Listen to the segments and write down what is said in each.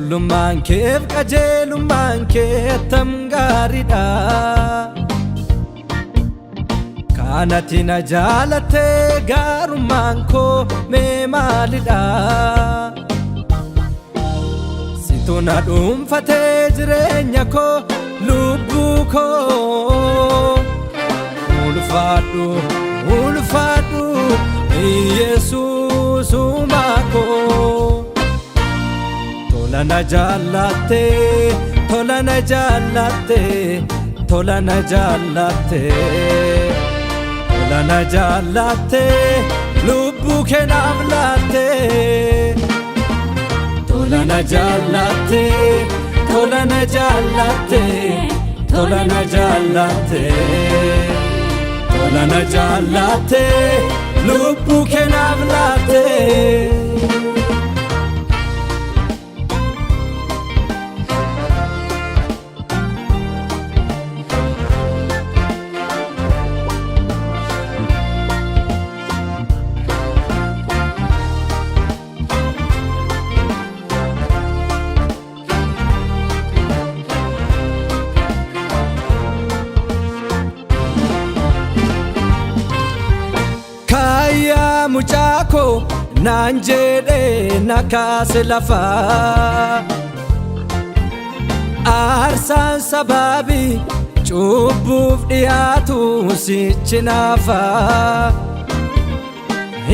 qulqullummaan keef qajeelummaan kee attam gaariidha. Kanatti na jaalatte gaarummaan koo mee maalidha? Situ na dhuunfatee jireenya koo lubbuu koo. Ulfaadhu ulfaadhu Yesuusummaa koo. Tola na jaalatte tola na jaalatte tola na jaalatte tola na jaalatte lubbuu kee naaf laatte. Tola na jaalatte tola na jaalatte tola na jaalatte tola na jaalatte lubbuu kee naaf laatte. Mucaako naan jedhee na kaase lafaa. Aarsaan sababii cubbuuf dhiyaatu sichi naafaa.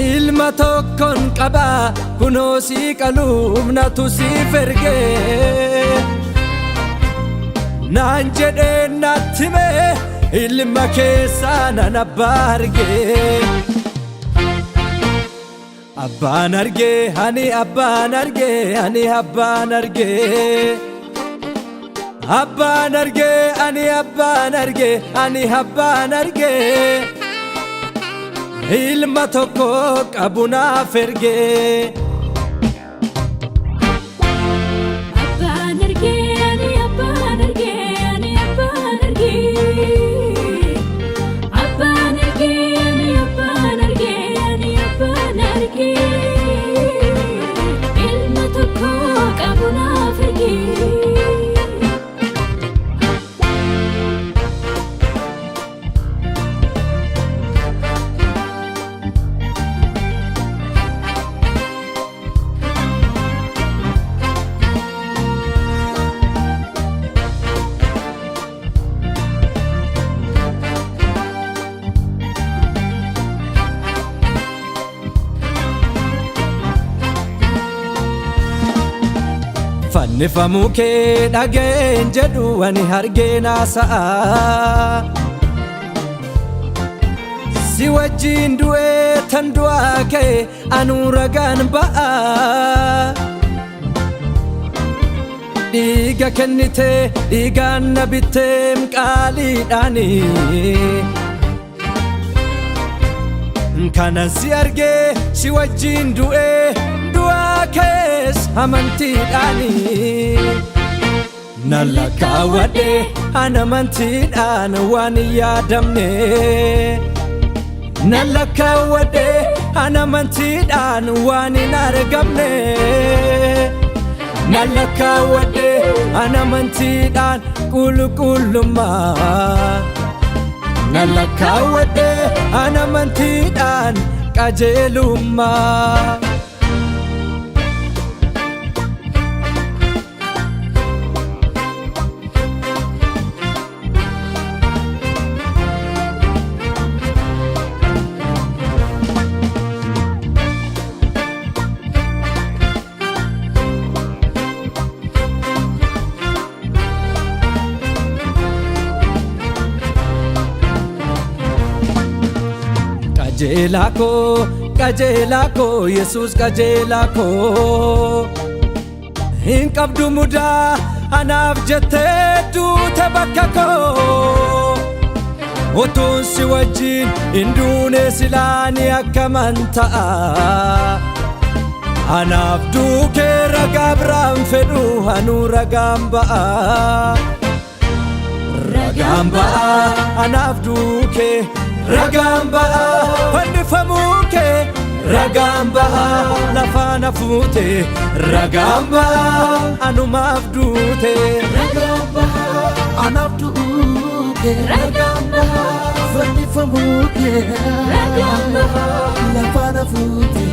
Ilma tokkon qabaa kunoo sii qaluuf natu siif ergee. Naan jedhee natti mee ilma keessaa nan abbaa argee. Abbaan argee ani abbaan argee ani abbaan argee. Abbaan argee ani abbaan argee ani abbaan argee. Ilma tokko qabu naaf ergee. Abbaan argee ani abbaan argee ani abbaan argee. Abbaan argee ani abbaan argee ani abbaan argee. Ilma tokko qabu naaf ergee. Fannifamuu kee dhageen jedhu ani argeen haasa'a. Si wajjin du'ee tan du'aa kee anuu ragaan ba'a. Dhiiga kennitee dhiigaan na bitteem qaaliidhaani. Kanan si argee si wajjin du'ee du'aa kees amantiidhaani. Na lakkaawwadhe an amantiidhaan waan hin yaadamne. Na lakkaawwadhe an amantiidhaan waan hin argamne. Na lakkaawwadhe an amantiidhaan qulqullummaa. Na lakkaawwadhe an amantiidhaan qajeelummaa. Qajeelaa koo Yesuus qajeelaa koo. Hin qabdu mudaa anaaf jettee duute bakka koo. Otuun si wajjin hin duune silaani akkaman ta'a. Anaaf duukee ragaa biraan fedhu anuu ragaan ba'a. Ragaan ba'a anaaf duukee ragaan ba'a. Fannifamuu kee ragaan ba'a lafaan fuute ragamba anumaaf duute ragamba anaaf duute ragamba fannifamuute ragamba lafaana fuute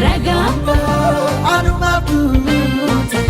ragamba anumaaf duute